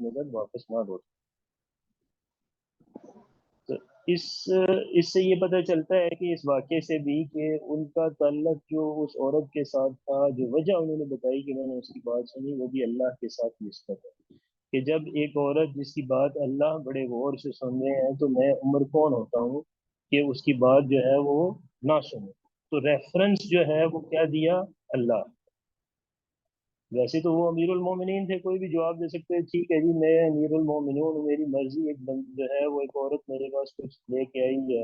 اپنے گھر واپس نہ لوٹ۔ تو اس سے یہ پتہ چلتا ہے کہ اس واقعے سے بھی کہ ان کا تعلق جو اس عورت کے ساتھ تھا، جو وجہ انہوں نے بتائی کہ میں نے اس کی بات سنی، وہ بھی اللہ کے ساتھ نسبت ہے کہ جب ایک عورت جس کی بات اللہ بڑے غور سے سن رہے ہیں تو میں عمر کون ہوتا ہوں کہ اس کی بات جو ہے وہ نہ سنوں۔ تو ریفرنس جو ہے وہ کیا دیا؟ اللہ۔ ویسے تو وہ امیر المومنین تھے، کوئی بھی جواب دے سکتے ہیں، ٹھیک ہے جی میں امیر المومنین ہوں، میری مرضی، ایک جو ہے وہ ایک عورت میرے پاس کچھ لے کے آئی ہے،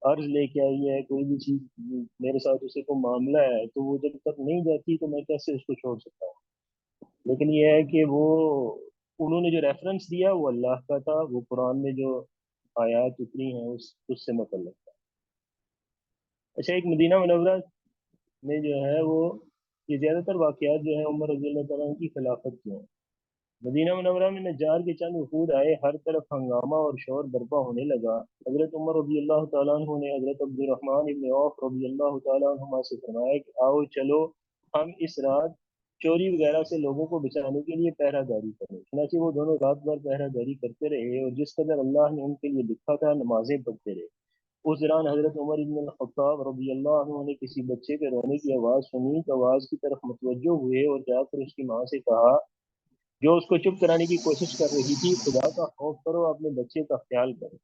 عرض لے کے آئی ہے، کوئی بھی چیز میرے ساتھ اسے کوئی معاملہ ہے، تو وہ جب تک نہیں جاتی تو میں کیسے اس کو چھوڑ سکتا ہوں؟ لیکن یہ ہے کہ وہ انہوں نے جو ریفرنس دیا وہ اللہ کا تھا، وہ قرآن میں جو آیات اتری ہیں اس سے متعلق تھا۔ اچھا، ایک مدینہ منورہ میں جو ہے وہ یہ زیادہ تر واقعات جو ہیں عمر رضی اللہ تعالیٰ عنہ کی خلافت کے ہیں۔ مدینہ منورہ میں نجار کے چند وفود آئے، ہر طرف ہنگامہ اور شور برپا ہونے لگا۔ حضرت عمر رضی اللہ تعالیٰ عنہ نے حضرت عبد الرحمن ابن عوف رضی اللہ تعالیٰ عنہما سے فرمایا کہ آؤ چلو ہم اس رات چوری وغیرہ سے لوگوں کو بچانے کے لیے پہرہ داری کریں۔ چنانچہ وہ دونوں رات بھر پہرہ داری کرتے رہے اور جس قدر اللہ نے ان کے لیے لکھا تھا نمازیں پڑھتے رہے۔ اس دوران حضرت عمر بن الخطاب رضی اللہ عنہ نے کسی بچے کے رونے کی آواز سنی تو آواز کی طرف متوجہ ہوئے اور جا کر اس کی ماں سے کہا جو اس کو چپ کرانے کی کوشش کر رہی تھی، خدا کا خوف کرو، اپنے بچے کا خیال کرو۔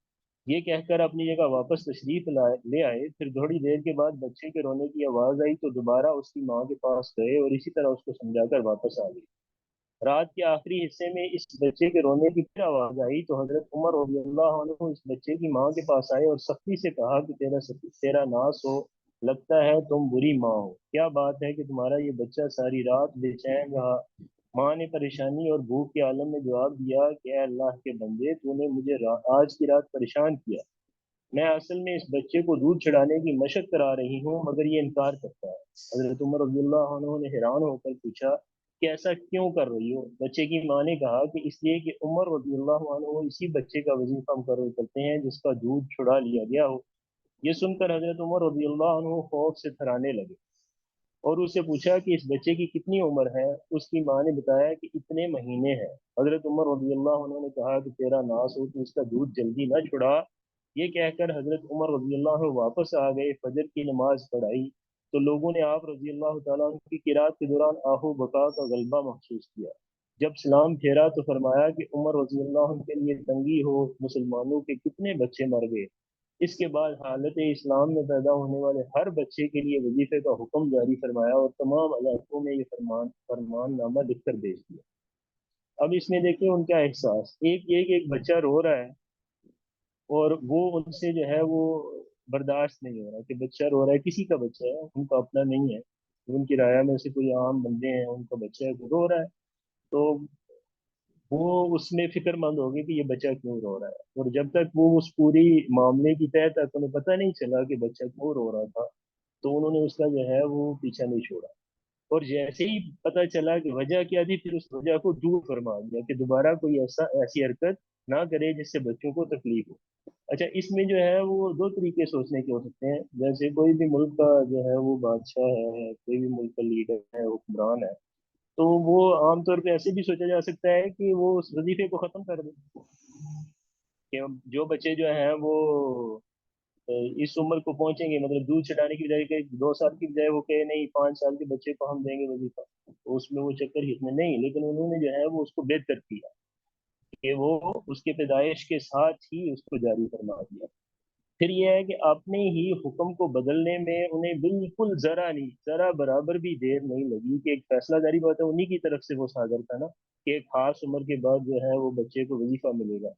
یہ کہہ کر اپنی جگہ واپس تشریف لے آئے۔ پھر تھوڑی دیر کے بعد بچے کے رونے کی آواز آئی تو دوبارہ اس کی ماں کے پاس گئے اور اسی طرح اس کو سمجھا کر واپس آ گئے۔ رات کے آخری حصے میں اس بچے کے رونے کی پھر آواز آئی تو حضرت عمر رضی اللہ عنہ اس بچے کی ماں کے پاس آئے اور سختی سے کہا کہ تیرا ناس ہو، لگتا ہے تم بری ماں ہو، کیا بات ہے کہ تمہارا یہ بچہ ساری رات بے چین رہا؟ ماں نے پریشانی اور بھوک کے عالم میں جواب دیا کہ اے اللہ کے بندے، تو نے مجھے آج کی رات پریشان کیا، میں اصل میں اس بچے کو دودھ چڑھانے کی مشق کرا رہی ہوں مگر یہ انکار کرتا ہے۔ حضرت عمر رضی اللہ عنہ نے حیران ہو کر پوچھا کہ ایسا کیوں کر رہی ہو؟ بچے کی ماں نے کہا کہ اس لیے کہ عمر رضی اللہ عنہ اسی بچے کا وظیفہ مقرر کرتے ہیں جس کا دودھ چھڑا لیا گیا ہو۔ یہ سن کر حضرت عمر رضی اللہ عنہ خوف سے تھرانے لگے اور اس سے پوچھا کہ اس بچے کی کتنی عمر ہے؟ اس کی ماں نے بتایا کہ اتنے مہینے ہیں۔ حضرت عمر رضی اللہ عنہ نے کہا کہ تیرا ناس ہو، تو اس کا دودھ جلدی نہ چھڑا۔ یہ کہہ کر حضرت عمر رضی اللہ عنہ واپس آ گئے، فجر کی نماز پڑھائی تو لوگوں نے آپ رضی اللہ تعالیٰ عنہ کی قرات کے دوران آہو بکا کا غلبہ محسوس کیا۔ جب سلام پھیرا تو فرمایا کہ عمر رضی اللہ عنہ کے لیے تنگی ہو، مسلمانوں کے کتنے بچے مر گئے۔ اس کے بعد حالت اسلام میں پیدا ہونے والے ہر بچے کے لیے وظیفے کا حکم جاری فرمایا اور تمام علاقوں میں یہ فرمان نامہ لکھ کر بھیج دیا۔ اب اس میں دیکھیں ان کا احساس، ایک یہ کہ ایک بچہ رو رہا ہے اور وہ ان سے جو ہے وہ برداشت نہیں ہو رہا کہ بچہ رو رہا ہے، کسی کا بچہ ہے، ان کا اپنا نہیں ہے، ان کی رعایا میں سے کوئی عام بندے ہیں، ان کا بچہ ہے وہ رو رہا ہے، تو وہ اس میں فکر مند ہوگی کہ یہ بچہ کیوں رو رہا ہے، اور جب تک وہ اس پوری معاملے کی تہ تک انہیں پتہ نہیں چلا کہ بچہ کیوں رو رہا تھا تو انہوں نے اس کا جو ہے وہ پیچھا نہیں چھوڑا، اور جیسے ہی پتہ چلا کہ وجہ کیا تھی پھر اس وجہ کو دور فرما دیا کہ دوبارہ کوئی ایسی حرکت نہ کرے جس سے بچوں کو تکلیف ہو۔ اچھا، اس میں جو ہے وہ دو طریقے سوچنے کے ہو سکتے ہیں، جیسے کوئی بھی ملک کا جو ہے وہ بادشاہ ہے، کوئی بھی ملک کا لیڈر ہے، حکمران ہے، تو وہ عام طور پہ ایسے بھی سوچا جا سکتا ہے کہ وہ اس وظیفے کو ختم کر دیں، کہ جو بچے جو ہیں وہ اس عمر کو پہنچیں گے، مطلب دودھ چٹانے کی بجائے کہ 2 سال کی بجائے وہ کہے نہیں 5 سال کے بچے کو ہم دیں گے وظیفہ، تو اس میں وہ چکر ہی میں نہیں، لیکن انہوں نے جو ہے وہ اس کو بہتر کیا کہ وہ اس کے پیدائش کے ساتھ ہی اس کو جاری فرما دیا۔ پھر یہ ہے کہ اپنے ہی حکم کو بدلنے میں انہیں بالکل ذرا نہیں، ذرا برابر بھی دیر نہیں لگی کہ ایک فیصلہ جاری بات ہے انہی کی طرف سے وہ صادر تھا نا کہ ایک خاص عمر کے بعد جو ہے وہ بچے کو وظیفہ ملے گا،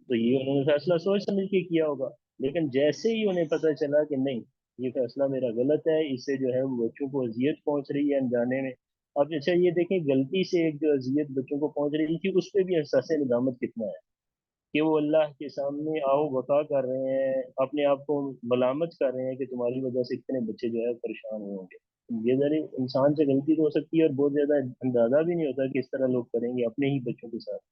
تو یہ انہوں نے فیصلہ سوچ سمجھ کے کیا ہوگا، لیکن جیسے ہی انہیں پتہ چلا کہ نہیں یہ فیصلہ میرا غلط ہے، اس سے جو ہے وہ بچوں کو اذیت پہنچ رہی ہے انجانے میں۔ اب اچھا یہ دیکھیں غلطی سے ایک جو اذیت بچوں کو پہنچ رہی تھی اس پہ بھی احساس ندامت کتنا ہے کہ وہ اللہ کے سامنے آؤ بقا کر رہے ہیں، اپنے آپ کو ملامت کر رہے ہیں کہ تمہاری وجہ سے اتنے بچے جو ہے پریشان ہوئے ہوں گے۔ یہ ذرا انسان سے غلطی تو ہو سکتی ہے اور بہت زیادہ اندازہ بھی نہیں ہوتا کہ اس طرح لوگ کریں گے اپنے ہی بچوں کے ساتھ،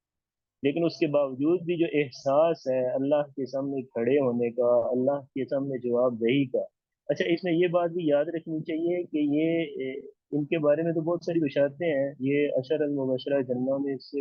لیکن اس کے باوجود بھی جو احساس ہے اللہ کے سامنے کھڑے ہونے کا، اللہ کے سامنے جواب دہی کا۔ اچھا، اس میں یہ بات بھی یاد رکھنی چاہیے کہ ان کے بارے میں تو بہت ساری بشارتیں ہیں، یہ عشر المبشرہ جنہ میں سے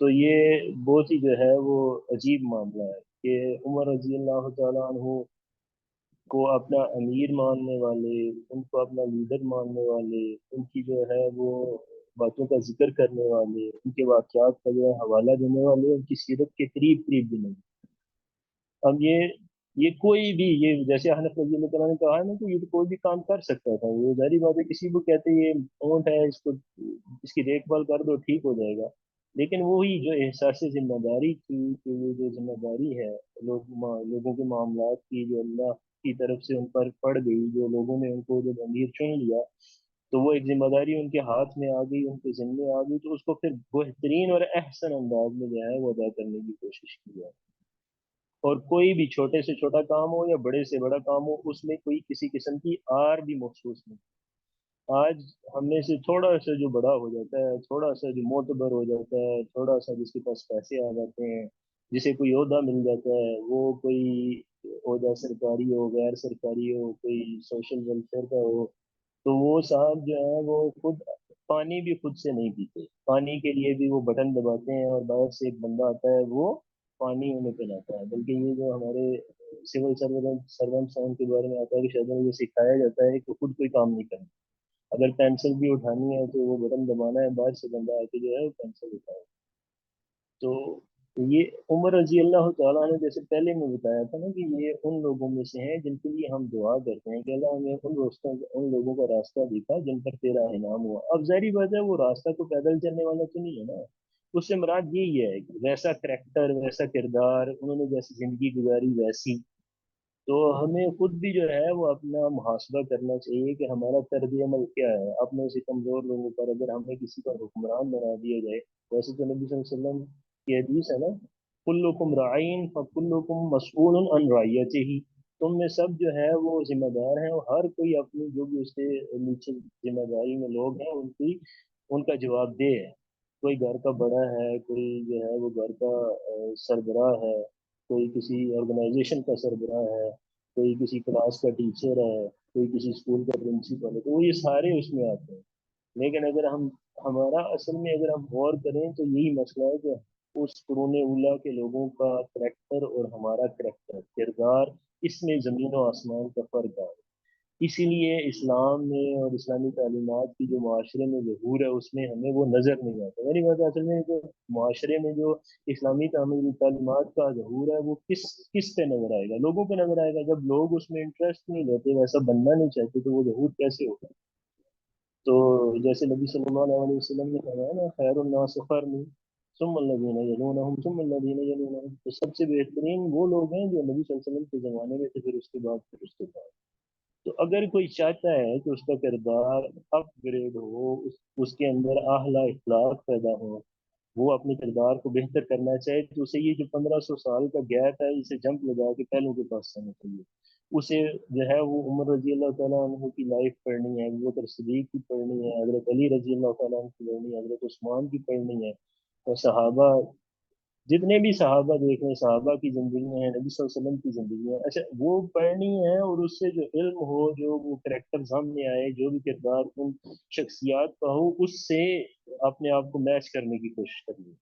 تو یہ بہت ہی جو ہے وہ عجیب معاملہ ہے کہ عمر رضی اللہ تعالیٰ عنہ کو اپنا امیر ماننے والے، ان کو اپنا لیڈر ماننے والے، ان کی جو ہے وہ باتوں کا ذکر کرنے والے، ان کے واقعات کا جو ہے حوالہ دینے والے، ان کی سیرت کے قریب قریب بھی نہیں۔ اب یہ کوئی بھی، یہ جیسے حنف رضی اللہ تعالیٰ نے کہا ہے نا کہ یہ تو کوئی بھی کام کر سکتا تھا، وہ ظاہری بات ہے، کسی کو کہتے ہیں یہ اونٹ ہے، اس کو اس کی دیکھ بھال کر دو ٹھیک ہو جائے گا، لیکن وہی جو احساس ذمہ داری تھی کہ یہ جو ذمہ داری ہے لوگوں کے معاملات کی، جو اللہ کی طرف سے ان پر پڑ گئی، جو لوگوں نے ان کو جب امیر چن لیا تو وہ ایک ذمہ داری ان کے ہاتھ میں آ گئی، ان کے ذمے آ گئی، تو اس کو پھر بہترین اور احسن انداز میں جو ہے وہ ادا کرنے کی کوشش کی جائے۔ اور کوئی بھی چھوٹے سے چھوٹا کام ہو یا بڑے سے بڑا کام ہو، اس میں کوئی کسی قسم کی آر بھی محسوس نہیں۔ آج ہم میں سے تھوڑا سا جو بڑا ہو جاتا ہے، تھوڑا سا جو معتبر ہو جاتا ہے، تھوڑا سا جس کے پاس پیسے آ جاتے ہیں، جسے کوئی عہدہ مل جاتا ہے، وہ کوئی عہدہ سرکاری ہو، غیر سرکاری ہو، کوئی سوشل ویلفیئر کا ہو، تو وہ صاحب جو ہے وہ خود پانی بھی خود سے نہیں پیتے، پانی کے لیے بھی وہ بٹن دباتے ہیں اور باہر سے ایک بندہ آتا ہے وہ پانی انہیں پلاتا ہے۔ بلکہ یہ جو ہمارے سول سرونٹس ہیں ان کے بارے میں آتا ہے کہ شاید انہیں یہ سکھایا جاتا ہے کہ خود کوئی کام نہیں کرنا، اگر پینسل بھی اٹھانی ہے تو وہ بٹن دبانا ہے، باہر سے بندہ آ کے جو ہے وہ پینسل اٹھائے۔ تو یہ عمر رضی اللہ تعالیٰ نے جیسے پہلے میں بتایا تھا نا کہ یہ ان لوگوں میں سے ہیں جن کے لیے ہم دعا کرتے ہیں کہ اللہ ہمیں ان لوگوں کا راستہ دکھا جن پر تیرا انعام ہوا۔ اب ظاہری بات ہے وہ راستہ تو پیدل چلنے والا تو نہیں ہے نا، اس سے مراد یہی ہے کہ ویسا کریکٹر، ویسا کردار، انہوں نے جیسی زندگی گزاری ویسی۔ تو ہمیں خود بھی جو ہے وہ اپنا محاسبہ کرنا چاہیے کہ ہمارا طرز عمل کیا ہے اپنے سے کمزور لوگوں پر، اگر ہمیں کسی پر حکمران بنا دیا جائے۔ ویسے تو نبی صلی اللہ علیہ وسلم کی حدیث ہے نا، کلکم رعین فکلکم مسئول عن رعیتہ، تم میں سب جو ہے وہ ذمہ دار ہیں، اور ہر کوئی اپنی جو بھی اس سے نیچے ذمہ داری میں لوگ ہیں ان کا جواب دہ ہے۔ کوئی گھر کا بڑا ہے، کوئی جو ہے وہ گھر کا سربراہ ہے، کوئی کسی آرگنائزیشن کا سربراہ ہے، کوئی کسی کلاس کا ٹیچر ہے، کوئی کسی اسکول کا پرنسپل ہے، تو وہ یہ سارے اس میں آتے ہیں۔ لیکن اگر ہمارا اصل میں اگر ہم غور کریں تو یہی مسئلہ ہے کہ اس قرون اولا کے لوگوں کا کریکٹر اور ہمارا کریکٹر کردار، اس میں زمین و آسمان کا فرق ہے۔ اسی لیے اسلام میں اور اسلامی تعلیمات کی جو معاشرے میں ظہور ہے اس میں ہمیں وہ نظر نہیں آتا۔ میری بات اصل میں جو معاشرے میں جو اسلامی تعلیمات کا ظہور ہے وہ کس پہ نظر آئے گا؟ لوگوں پہ نظر آئے گا۔ جب لوگ اس میں انٹرسٹ نہیں لیتے، ویسا بننا نہیں چاہتے، تو وہ ظہور کیسے ہوگا؟ تو جیسے نبی صلی اللہ علیہ وسلم نے فرمایا نا، خیر الناس قرنی ثم الذین یلونہم ثم الذین یلونہم، تو سب سے بہترین وہ لوگ ہیں جو نبی صلی اللہ علیہ وسلم کے زمانے میں تھے، پھر اس کے بعد، پھر اس کے بعد۔ تو اگر کوئی چاہتا ہے کہ اس کا کردار اپ گریڈ ہو، اس کے اندر اعلیٰ اخلاق پیدا ہو، وہ اپنے کردار کو بہتر کرنا چاہے، تو اسے یہ جو 1500 سال کا گیپ ہے اسے جمپ لگا کے پہلوں کے پاس جانا چاہیے۔ اسے جو ہے وہ عمر رضی اللہ تعالیٰ عنہ کی لائف پڑھنی ہے، ابو بکر صدیق کی پڑھنی ہے، حضرت علی رضی اللہ تعالیٰ عنہ کی پڑھنی ہے، حضرت عثمان کی پڑھنی ہے، اور صحابہ، جتنے بھی صحابہ دیکھ رہے ہیں، صحابہ کی زندگی ہیں، نبی صلی اللہ علیہ وسلم کی زندگی ہے، اچھا وہ پڑھنی ہے، اور اس سے جو علم ہو، جو وہ کریکٹر سامنے آئے، جو بھی کردار ان شخصیات کا ہو، اس سے اپنے آپ کو میچ کرنے کی کوشش کرنی ہے۔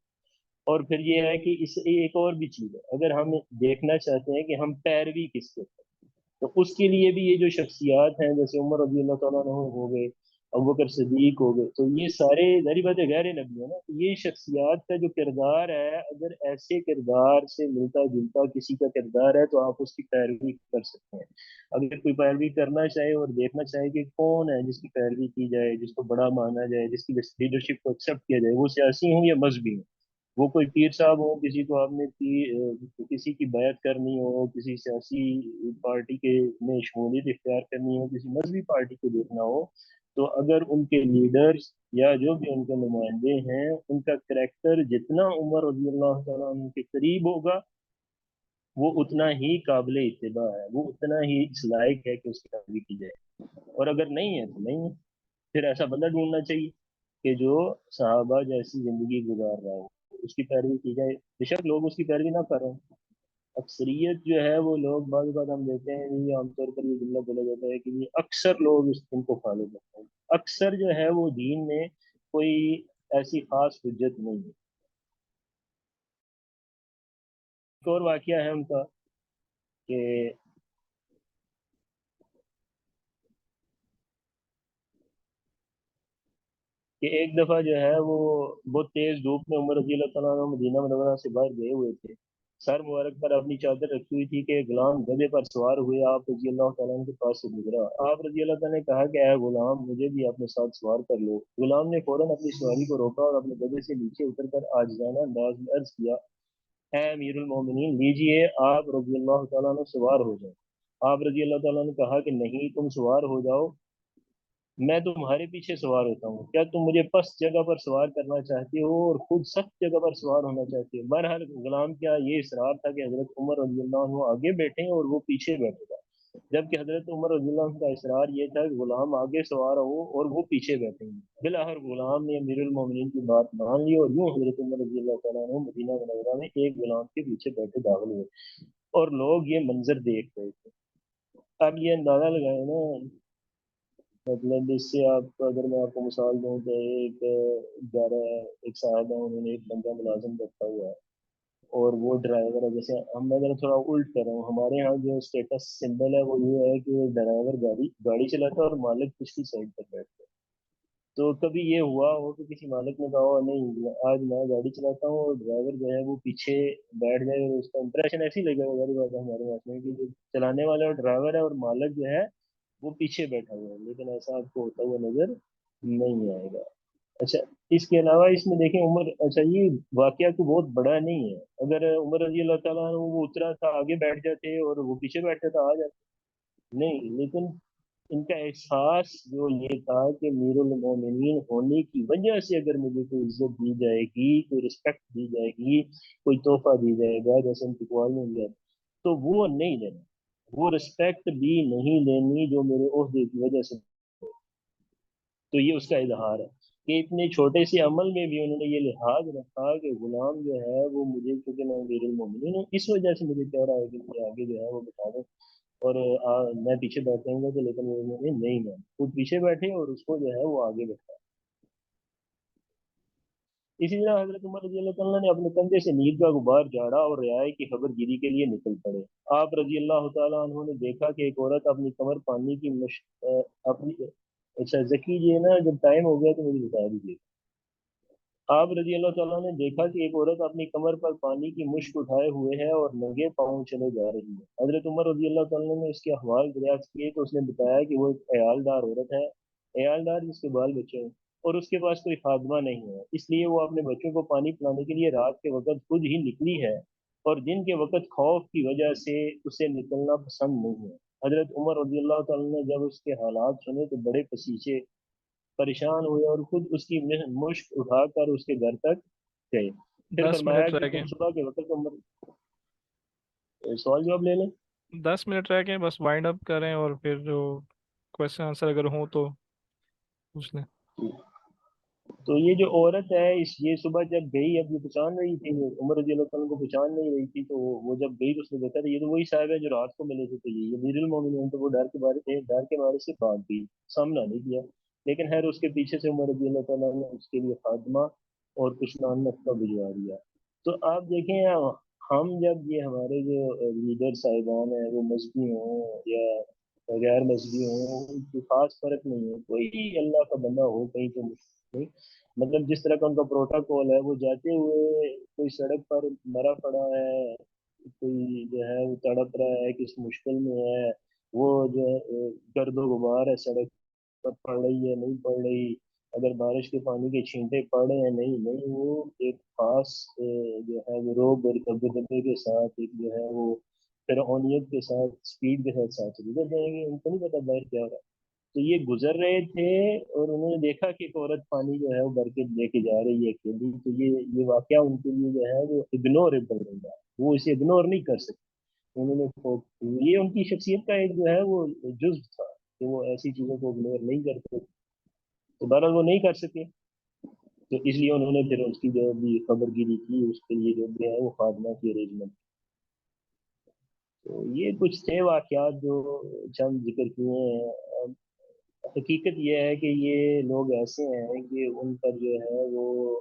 اور پھر یہ ہے کہ اس ایک اور بھی چیز ہے، اگر ہم دیکھنا چاہتے ہیں کہ ہم پیروی کس کے، تو اس کے لیے بھی یہ جو شخصیات ہیں جیسے عمر رضی اللہ تعالیٰ عنہ ہو گئے، ابوبکر صدیق ہو گئے، تو یہ سارے ظاہری بات ہے غیر نبی ہے نا، تو یہ شخصیات کا جو کردار ہے، اگر ایسے کردار سے ملتا جلتا کسی کا کردار ہے تو آپ اس کی پیروی کر سکتے ہیں۔ اگر کوئی پیروی کرنا چاہے اور دیکھنا چاہے کہ کون ہے جس کی پیروی کی جائے، جس کو بڑا مانا جائے، جس کی لیڈرشپ کو ایکسیپٹ کیا جائے، وہ سیاسی ہوں یا مذہبی ہوں، وہ کوئی پیر صاحب ہو، کسی کو آپ نے کسی کی بیعت کرنی ہو، کسی سیاسی پارٹی کے میں شمولیت اختیار کرنی ہو، کسی مذہبی پارٹی کو دیکھنا ہو، تو اگر ان کے لیڈرز یا جو بھی ان کے نمائندے ہیں ان کا کریکٹر جتنا عمر رضی اللہ تعالیٰ عنہ کے قریب ہوگا، وہ اتنا ہی قابل اتباع ہے، وہ اتنا ہی اس لائق ہے کہ اس کی پیروی کی جائے۔ اور اگر نہیں ہے تو نہیں ہے، پھر ایسا بندہ ڈھونڈنا چاہیے کہ جو صحابہ جیسی زندگی گزار رہا ہو، اس کی پیروی کی جائے، بے شک لوگ اس کی پیروی نہ کر رہے ہیں۔ اکثریت جو ہے وہ لوگ، بعض بات ہم دیکھتے ہیں یہ عام طور پر یہ جملہ بولا جاتا ہے کہ یہ اکثر لوگ اس دین کو فالو کرتے ہیں، اکثر جو ہے وہ دین میں کوئی ایسی خاص حجت نہیں ہے۔ ایک اور واقعہ ہے ان کا کہ ایک دفعہ جو ہے وہ بہت تیز دھوپ میں عمر رضی اللہ تعالیٰ عنہ مدینہ منورہ سے باہر گئے ہوئے تھے. سر مبارک پر اپنی چادر رکھی ہوئی تھی کہ غلام گدھے پر سوار ہوئے آپ رضی اللہ تعالیٰ عنہ کے پاس سے گزرا. آپ رضی اللہ تعالیٰ نے کہا کہ اے غلام مجھے بھی اپنے ساتھ سوار کر لو. غلام نے فوراً اپنی سواری کو روکا اور اپنے گدھے سے نیچے اتر کر عاجزانہ انداز میں عرض کیا اے امیر المومنین لیجئے آپ رضی اللہ تعالیٰ عنہ سوار ہو جائیں. آپ رضی اللہ تعالیٰ نے کہا کہ نہیں تم سوار ہو جاؤ میں تمہارے پیچھے سوار ہوتا ہوں. کیا تم مجھے پست جگہ پر سوار کرنا چاہتے ہو اور خود سخت جگہ پر سوار ہونا چاہتے ہو؟ بہرحال غلام کیا یہ اصرار تھا کہ حضرت عمر رضی اللہ عنہ آگے بیٹھیں اور وہ پیچھے بیٹھے گا، جبکہ حضرت عمر رضی اللہ عنہ کا اصرار یہ تھا کہ غلام آگے سوار ہو اور وہ پیچھے بیٹھیں گے. بالآخر غلام نے امیر المومنین کی بات مان لی اور یوں حضرت عمر رضی اللہ تعالیٰ عنہ مدینہ منورہ میں ایک غلام کے پیچھے بیٹھے داخل ہوئے اور لوگ یہ منظر دیکھ رہے تھے. اب یہ اندازہ لگائے نا، مطلب اس سے آپ کو اگر میں آپ کو مثال دوں تو ایک گھر ہے، ایک صاحب ہے، انہوں نے ایک بندہ ملازم رکھا ہوا ہے اور وہ ڈرائیور ہے. جیسے ہم میں ذرا تھوڑا الٹ کر رہا ہوں، ہمارے یہاں جو اسٹیٹس سمبل ہے وہ یہ ہے کہ ڈرائیور گاڑی گاڑی چلاتا ہے اور مالک پچھلی سائڈ پر بیٹھتا ہے. تو کبھی یہ ہوا ہو کہ کسی مالک نے کہا ہو نہیں آج میں گاڑی چلاتا ہوں اور ڈرائیور جو ہے وہ پیچھے بیٹھ جائے اور اس کا امپریشن ایسی لگے گا ہماری بات ہے ہمارے پاس میں کہ جو چلانے والا اور ڈرائیور ہے اور مالک جو ہے وہ پیچھے بیٹھا ہوا ہے، لیکن ایسا آپ کو ہوتا ہوا نظر نہیں آئے گا. اچھا، اس کے علاوہ اس میں دیکھیں عمر، اچھا یہ واقعہ تو بہت بڑا نہیں ہے. اگر عمر رضی اللہ تعالیٰ عنہ وہ اترا تھا آگے بیٹھ جاتے اور وہ پیچھے بیٹھتا تھا آ جاتے نہیں، لیکن ان کا احساس جو یہ تھا کہ میر المومنین ہونے کی وجہ سے اگر مجھے کوئی عزت دی جائے گی، کوئی رسپیکٹ دی جائے گی، کوئی تحفہ دی جائے گا جیسے ان کی قوال میں دیا تو وہ نہیں لینا، وہ رسپیکٹ بھی نہیں لینی جو میرے عہدے کی وجہ سے. تو یہ اس کا اظہار ہے کہ اتنے چھوٹے سے عمل میں بھی انہوں نے یہ لحاظ رکھا کہ غلام جو ہے وہ مجھے کیونکہ میں امیر المومنین ہوں اس وجہ سے مجھے کہہ رہا ہے کہ مجھے آگے جو ہے وہ بتا دو اور میں پیچھے بیٹھوں گا. تو لیکن وہ انہوں نے نہیں مانا، خود پیچھے بیٹھے اور اس کو جو ہے وہ آگے بیٹھا. اسی طرح حضرت عمر رضی اللہ تعالیٰ نے اپنے کندھے سے نیند کا غبار جھاڑا اور رعایا کی خبر گیری کے لیے نکل پڑے. آپ رضی اللہ تعالیٰ عنہ نے دیکھا کہ ایک عورت اپنی کمر پانی کی اپنی اچھا ذکی جی نا جب ٹائم ہو گیا تو مجھے بتا دیجیے. آپ رضی اللہ تعالیٰ نے دیکھا کہ ایک عورت اپنی کمر پر پانی کی مشک اٹھائے ہوئے ہے اور ننگے پاؤں چلے جا رہی ہے. حضرت عمر رضی اللہ تعالیٰ نے اس کے احوال دریافت کیے تو اس نے بتایا کہ وہ ایک عیالدار عورت ہے، عیالدار جس کے بال بچے ہیں اور اس کے پاس کوئی خادمہ نہیں ہے، اس لیے وہ اپنے بچوں کو پانی پلانے کے لیے رات کے وقت خود ہی نکلی ہے اور دن کے وقت خوف کی وجہ سے اسے نکلنا پسند نہیں ہے. حضرت عمر رضی اللہ تعالیٰ نے جب اس کے حالات سنے تو بڑے پسیچے، پریشان ہوئے اور خود اس کی مشک اٹھا کر اس کے گھر تک گئے. پھر دس فرمایا منٹ کہ رہ تم گئے. صبح کے وقت سوال جواب لے لیں. 10 منٹ رہ گئے، بس وائنڈ اپ کریں اور پھر جو کوشچن آنسر اگر ہوں تو پوچھ لیں. تو یہ جو عورت ہے یہ صبح جب گئی، اب یہ پہچان رہی تھی، وہ عمر رضی اللہ تعالیٰ کو پہچان نہیں رہی تھی، تو وہ جب گئی تو اس نے دیکھا تھا یہ تو وہی صاحب ہے جو رات کو ملے تھے. تو یہ امیر المومنین، تو وہ ڈر کے بارے سے بھاگ گئی، سامنا نہیں کیا. لیکن خیر اس کے پیچھے سے عمر رضی اللہ تعالیٰ نے اس کے لیے خادمہ اور کچھ نان کا بھجوا دیا. تو آپ دیکھیں ہم جب یہ ہمارے جو لیڈر صاحبان ہیں وہ مذہبی ہوں یا غیر مذہبی ہوں ان کی خاص فرق نہیں ہے، کوئی اللہ کا بندہ ہو کہیں تو نہیں، مطلب جس طرح کا ان کا پروٹوکول ہے وہ جاتے ہوئے کوئی سڑک پر مرا پڑا ہے، کوئی جو ہے وہ تڑپ رہا ہے کس مشکل میں ہے، وہ جو ہے گرد و غبار ہے سڑک پر پڑ رہی ہے نہیں پڑ رہی، اگر بارش کے پانی کے چھینٹے پڑ رہے ہیں نہیں نہیں، وہ ایک خاص جو ہے وہ روب اور دبے کے ساتھ ایک جو ہے وہ فرعونیت کے ساتھ اسپیڈ کے ساتھ ساتھ گزر جائیں گے، ان کو نہیں پتا باہر کیا ہو رہا ہے. تو یہ گزر رہے تھے اور انہوں نے دیکھا کہ ایک عورت پانی جو ہے وہ بھر کے لے کے جا رہی ہے اکیلی. تو یہ واقعہ ان کے لیے جو ہے وہ اگنوریبل رہا، وہ اسے اگنور نہیں کر سکتے. انہوں نے یہ ان کی شخصیت کا ایک جو ہے وہ جزو تھا کہ وہ ایسی چیزوں کو اگنور نہیں کرتے. تو بہرحال وہ نہیں کر سکے تو اس لیے انہوں نے پھر اس کی جو بھی خبر گیری کی اس کے لیے جو ہے وہ خادمہ کی ارینجمنٹ. تو یہ کچھ تھے واقعات جو چند ذکر کیے ہیں. حقیقت یہ ہے کہ یہ لوگ ایسے ہیں کہ ان پر جو ہے وہ